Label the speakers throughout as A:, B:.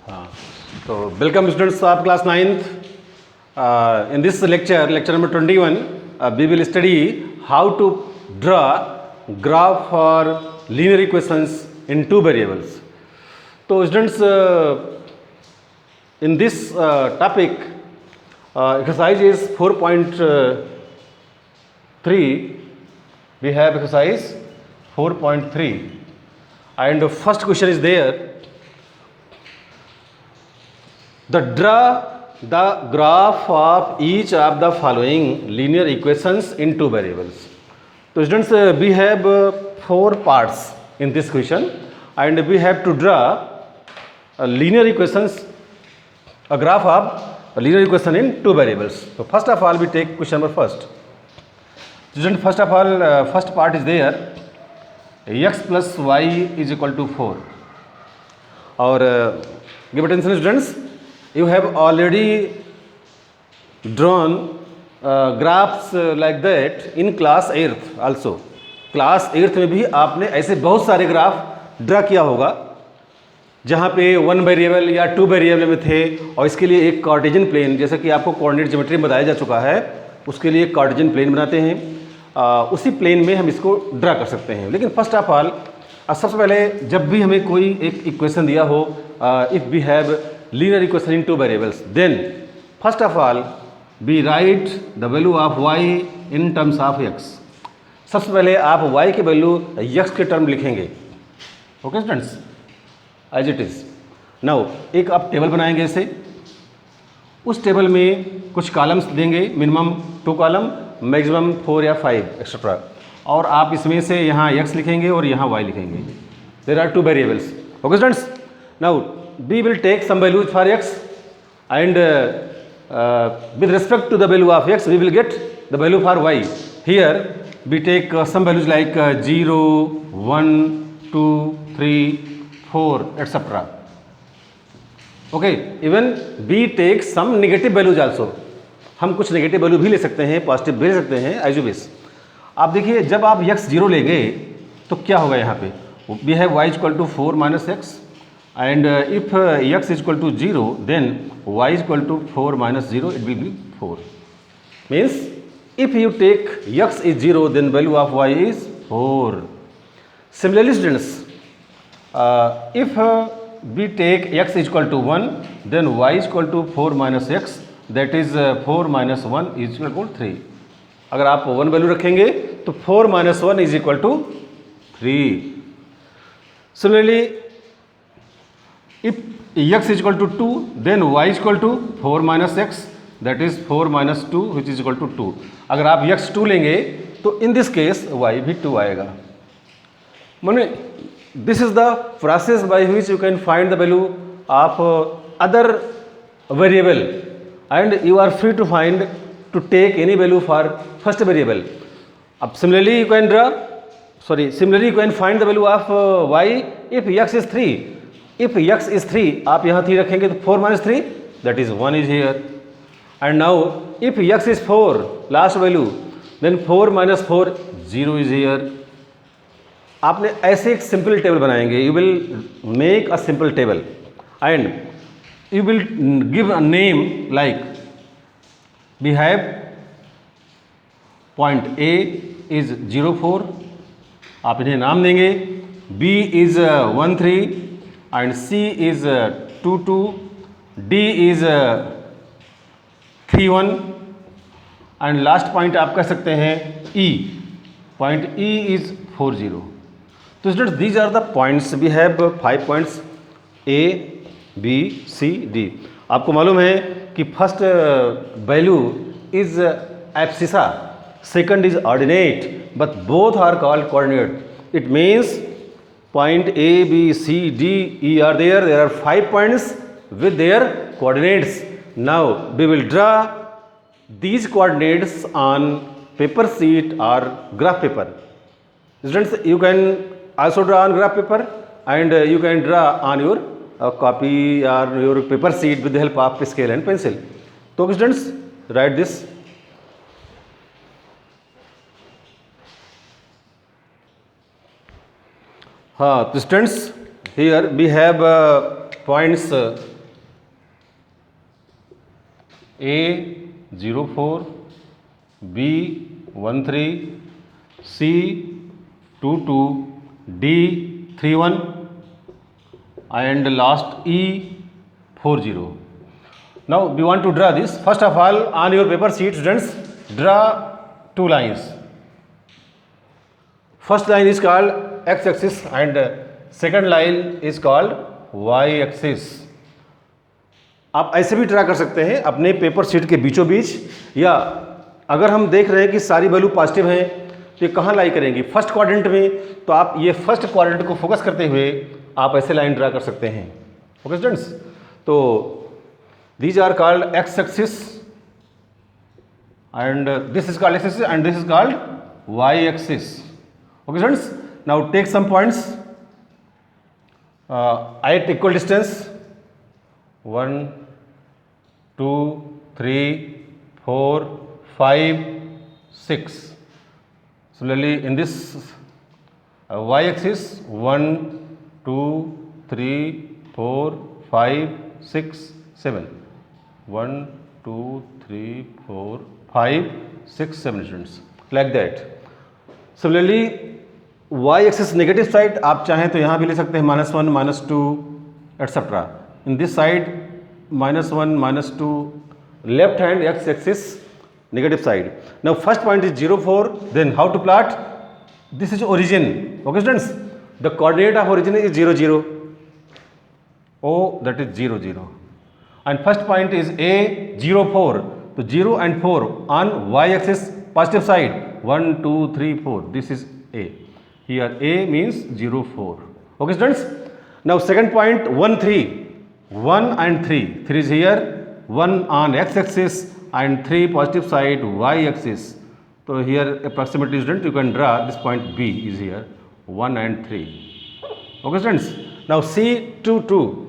A: हाँ, तो welcome students of class 9th. In this lecture number 21, we will study how to draw graph for linear equations in two variables. तो students in this topic exercise is 4.3. We have exercise 4.3 and first question is there. Draw the graph of each of the following linear equations in two variables. So students, we have four parts in this question and we have to draw linear equations, a graph of a linear equation in two variables. So first of all we take question number first. Student, first of all first part is there, x plus y is equal to 4. Or give attention students, you have already drawn graphs like that in class 8th also. Class 8th में भी आपने ऐसे बहुत सारे graph draw किया होगा जहाँ पे वन वेरिएबल या टू वेरिएबल में थे, और इसके लिए एक कार्टेशियन प्लेन, जैसा कि आपको कोऑर्डिनेट ज्योमेट्री में बताया जा चुका है, उसके लिए एक कार्टेशियन प्लेन बनाते हैं, उसी प्लेन में हम इसको ड्रा कर सकते हैं. लेकिन फर्स्ट ऑफ ऑल सबसे पहले जब भी हमें कोई एक इक्वेशन दिया हो, if we have linear equation in two variables, then first of all we write the value of y in terms of x. सबसे पहले आप y की वैल्यू x के टर्म लिखेंगे. Okay students, as it is. Now एक आप table बनाएंगे ऐसे, उस टेबल में कुछ कॉलम्स देंगे, मिनिमम 2 कॉलम, मैक्सिमम 4 या 5 एक्सेट्रा, और आप इसमें से यहाँ x लिखेंगे और यहाँ y लिखेंगे. There are 2 variables. Okay students, now we will take some values for x and with respect to the value of x we will get the value for y. Here we take some values like 0, 1, 2, 3, 4 etc. Okay, even we take some negative values also. हम कुछ negative value भी ले सकते हैं, positive भी ले सकते हैं, एज यू विश. आप देखिए जब आप x 0 लेंगे तो क्या होगा, यहाँ पे we have y equal to 4 minus x. And if x is equal to 0, then y is equal to 4 minus 0, it will be 4. Means if you take x is 0, then value of y is 4. Similarly students, if we take x is equal to 1, then y is equal to 4 minus x, that is 4 minus 1 is equal to 3. अगर आप 1 value रखेंगे तो 4 minus 1 is equal to 3. Similarly, if x is equal to 2, then y is equal to 4 minus x, that is 4 minus 2 which is equal to 2. अगर आप x 2 लेंगे तो in this case y भी 2 आएगा. माने this is the process by which you can find the value of other variable and you are free to find to take any value for first variable. अब similarly you can find the value of y if x is 3. If x is 3, आप यहाँ 3 रखेंगे तो 4 minus 3, that is 1 is here. And now if x is 4, last value, then 4 minus 4, 0 is here. आपने ऐसे एक simple table बनाएंगे. You will make a simple table and you will give a name like we have point A is 0, 4. आप इन्हें नाम देंगे. B is 1, 3. And C is 2, 2, D is 3, 1 and last point आप कह सकते हैं E. Point E is 4, 0. तो students, these are the points. We have 5 points A, B, C, D. आपको मालूम है कि first value is abscissa, second is ordinate, but both are called coordinate. It means point A, B, C, D, E are there. There are 5 points with their coordinates. Now we will draw these coordinates on paper sheet or graph paper. Students, you can also draw on graph paper and you can draw on your copy or your paper sheet with the help of scale and pencil. So students, write this. हाँ, तो students here we have points A04, B13, C22, D31 and last E40. Now we want to draw this. First of all, on your paper sheet, students, draw two lines. First line is called x-axis and second line is called y-axis. आप ऐसे भी draw कर सकते हैं अपने paper sheet के बीचों बीच, या अगर हम देख रहे हैं कि सारी वैल्यू पॉजिटिव हैं तो ये कहाँ लाई करेंगी, फर्स्ट क्वाड्रेंट में, तो आप ये फर्स्ट क्वाड्रेंट को फोकस करते हुए आप ऐसे लाइन ड्रा कर सकते हैं. ओके स्टूडेंट्स, तो these are called x-axis and this is called x-axis and this is called y-axis. Okay students, now take some points at equal distance 1, 2, 3, 4, 5, 6. Similarly in this y-axis 1, 2, 3, 4, 5, 6, 7. 1, 2, 3, 4, 5, 6, 7 students, like that. Similarly y-axis negative side आप चाहें तो यहाँ भी ले सकते हैं -1, -2 etc. In this side -1, -2, left hand x-axis negative side. Now first point is 0,4. Then how to plot? This is origin. Okay students, the coordinate of origin is 0, 0. O, that is 0, 0. And first point is A 0, 4. So 0 and 4 on y-axis positive side 1, 2, 3, 4. This is A. Here A means 0, 4. Okay students. Now second point 1, 3. 1 and 3. 3 is here. 1 on x-axis and 3 positive side y-axis. So here approximately student you can draw this point B is here 1 and 3. Okay students. Now C 2, 2.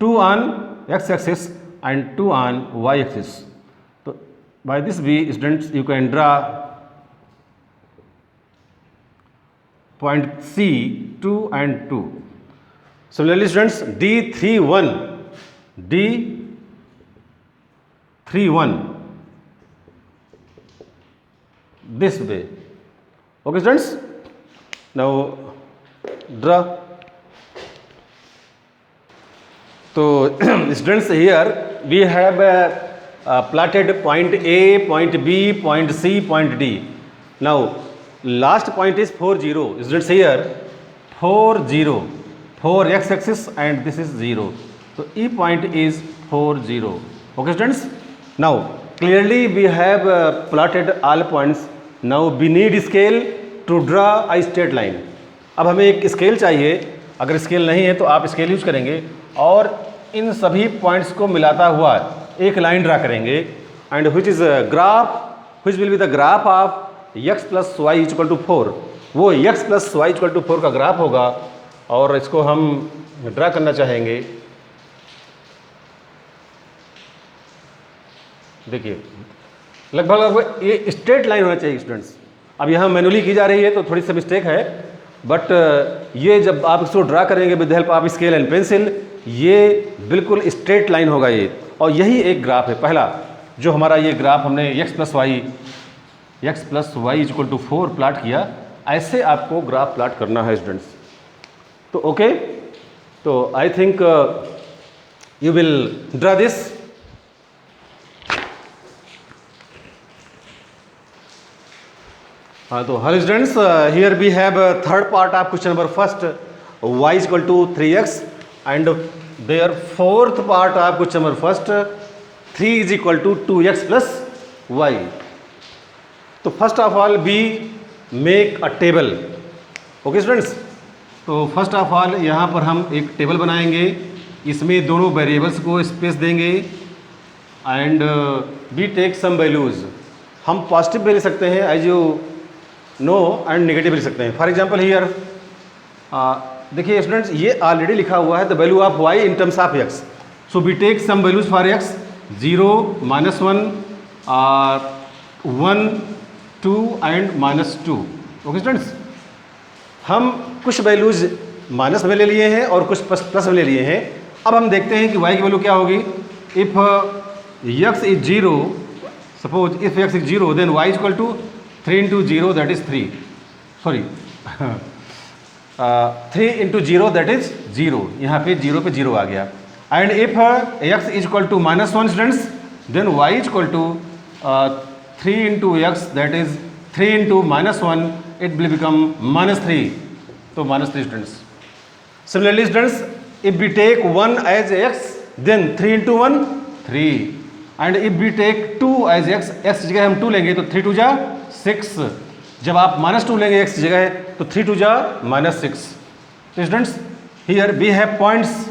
A: 2 on x-axis and 2 on y-axis. So by this B students you can draw point C 2 and 2. Similarly students D31, D31 this way. Okay students, now draw. So students here we have plotted point A, point B, point C, point D. Now last point is 4, 0. Students here 4, 0. 4 x-axis and this is 0. So E point is 4, 0. Okay students. Now clearly we have plotted all points. Now we need scale to draw a straight line. अब हमें एक scale चाहिए, अगर scale नहीं है तो आप scale use करेंगे और इन सभी पॉइंट्स को मिलाता हुआ एक लाइन ड्रा करेंगे. And which is graph, which will be the graph of x plus y equal to 4. वो x plus y equal to 4 का ग्राफ होगा और इसको हम ड्रा करना चाहेंगे. देखिए लगभग ये स्ट्रेट लाइन होना चाहिए स्टूडेंट्स. अब यहाँ मैनुअली की जा रही है तो थोड़ी सी मिस्टेक है, बट ये जब आप इसको ड्रा करेंगे with help of scale and pencil, ये बिल्कुल स्ट्रेट लाइन होगा ये. और यही एक ग्राफ है पहला जो हमारा ये ग्राफ हमने x plus y equal to 4 plot किया. ऐसे आपको ग्राफ प्लाट करना है स्टूडेंट्स. तो ओके, तो I think you will draw this. तो hello students, here we have third part of question number first, y equal to 3x and their fourth part of question number first 3 is equal to 2x plus y. तो first of all we make a table. Okay students, तो first of all यहाँ पर हम एक table बनाएंगे, इसमें दोनों variables को स्पेस देंगे and we take some values. हम पॉजिटिव भी ले सकते हैं as you know and negative भी ले सकते हैं. फॉर एग्जाम्पल हियर देखिए स्टूडेंट्स, ये ऑलरेडी लिखा हुआ है the value of y in terms of x. So we take some values for x 0, -1, 1, 2 and -2. Okay students, हम कुछ वैल्यूज माइनस में ले लिए हैं और कुछ प्लस में ले लिए हैं. अब हम देखते हैं कि y की वैल्यू क्या होगी. If x is 0, suppose if x is 0, then y is equal to 3 into 0, that is 3. Sorry, 3 into 0, that is 0. यहाँ पे 0 पे 0 आ गया. And if x is equal to -1 students, then y is equal to 3 into x, that is 3 into -1, it will become -3. So -3 students. Similarly students, if we take 1 as x, then 3 into 1, 3. And if we take 2 as x की जगह हम 2 लेंगे तो 3 2 जा 6. जब आप -2 लेंगे x की जगह तो 3 2 जा -6. So students, here we have points.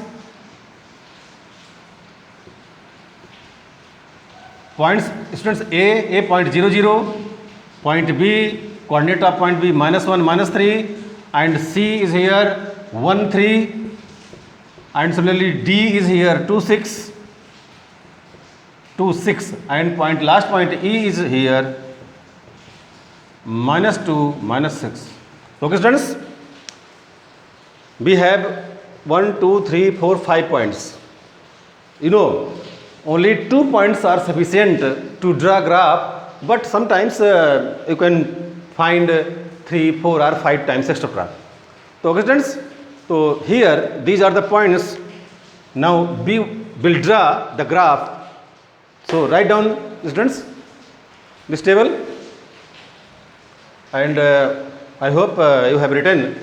A: Points students, a point 0 0, point b, coordinate of point b -1 -3, and c is here 1 3, and similarly d is here 2 6 2 6, and point last point e is here -2 -6. Okay students, we have 1 2 3 4 5 points. You know, only 2 points are sufficient to draw graph, but sometimes you can find 3 4 or 5 times etc. So okay students, so here these are the points. Now we will draw the graph. So write down students this table, and I hope you have written.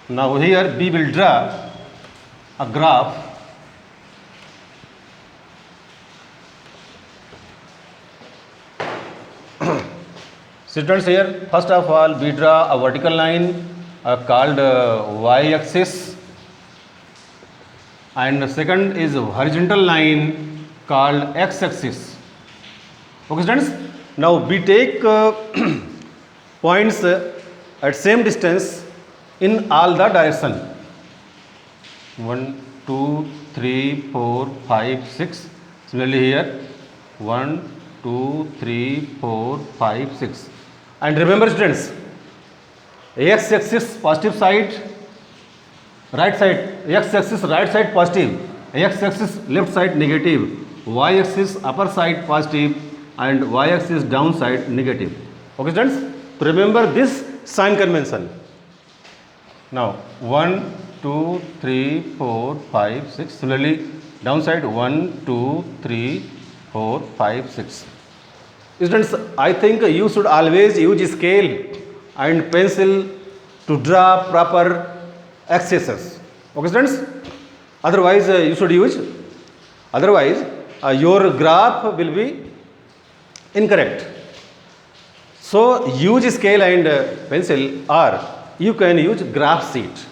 A: Now here we will draw a graph. Students, here first of all we draw a vertical line called y-axis, and the second is a horizontal line called x-axis. Okay students, now we take points at same distance in all the direction. 1 2 3 4 5 6. Similarly here 1 2 3 4 5 6. And remember students, x-axis positive side, right side, x-axis right side positive, x-axis left side negative, y-axis upper side positive, and y-axis down side negative. Okay students, so remember this sign convention. Now 1 2 3 4 5 6. Similarly down side 1 2 3 4 5 6. Students, I think you should always use scale and pencil to draw proper axes. Okay students, otherwise you should use, otherwise your graph will be incorrect. So use scale and pencil, or you can use graph sheet.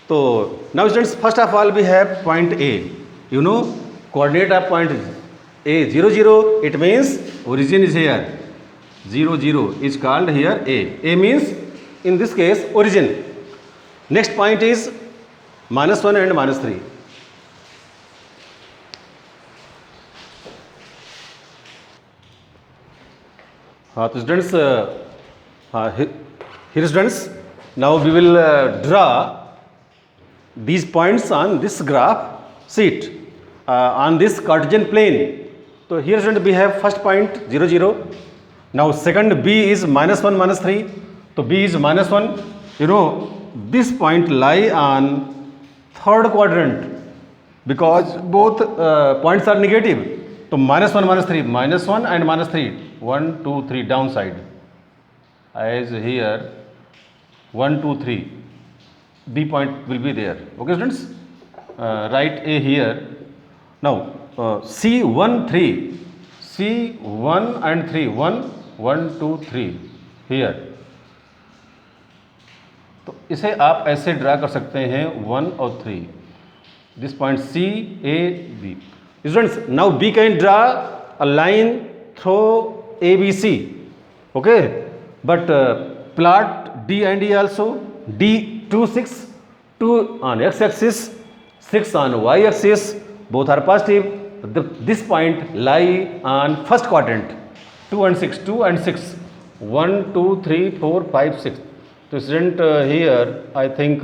A: So now students, first of all we have point A. You know, coordinate of point A 0 0, it means origin is here. 0 0 is called here A. A means in this case origin. Next point is -1 and -3. So students, here students, now we will draw these points on this graph sheet on this Cartesian plane. So here students, we have first point 0 0. Now second B is -1 -3. So B is -1. You know, this point lie on third quadrant because both points are negative. So -1 -3, -1 and -3, 1 2 3 downside, as here 1 2 3, B point will be there. Okay students, write A here. Now C1 3, C1 and 3, 1 1 2 3 here. तो इसे आप ऐसे draw कर सकते हैं 1 और 3. This point C A B. Students, now we can draw a line through ABC. Okay, but plot D and E also. D 2 6, 2 on x-axis, 6 on y-axis. Both are positive. This point lie on first quadrant. 2 and 6, 2 and 6, 1 2 3 4 5 6. So student, here I think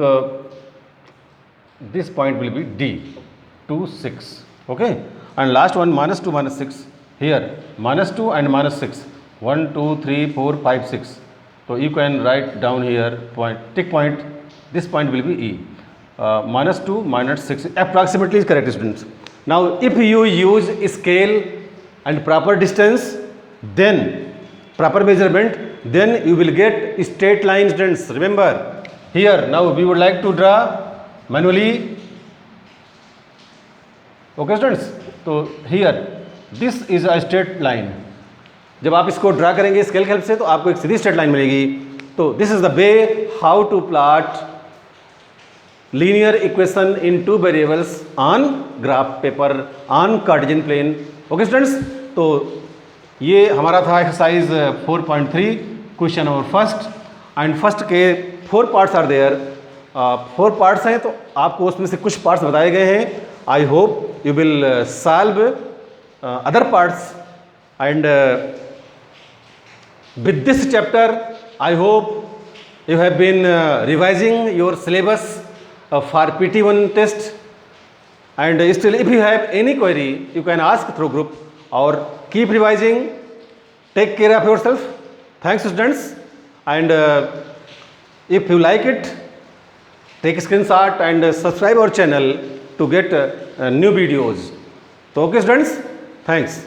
A: this point will be D. to 6. Okay, and last one minus 2 minus 6. Here minus 2 and minus 6. 1 2 3 4 5 6. So you can write down here point, tick point. This point will be E. Minus 2 minus 6 approximately is correct, students. Now if you use scale and proper distance, then proper measurement, then you will get straight line, students. Remember, here now we would like to draw manually. Okay students, तो here this is a straight line. जब आप इसको draw करेंगे scale की help से तो आपको एक सीधी स्ट्रेट लाइन मिलेगी. तो this is the way how to plot linear equation in two variables on graph paper on Cartesian plane. Okay students, तो ये हमारा था exercise 4.3 question number first. And first के 4 पार्ट्स आर देयर. 4 पार्ट्स हैं, तो आपको उसमें से कुछ पार्ट्स बताए गए हैं. I hope you will solve other parts. And with this chapter I hope you have been revising your syllabus for PT1 test. And still if you have any query you can ask through group or keep revising. Take care of yourself. Thanks students. And if you like it, take a screenshot and subscribe our channel to get new videos. So okay students, thanks.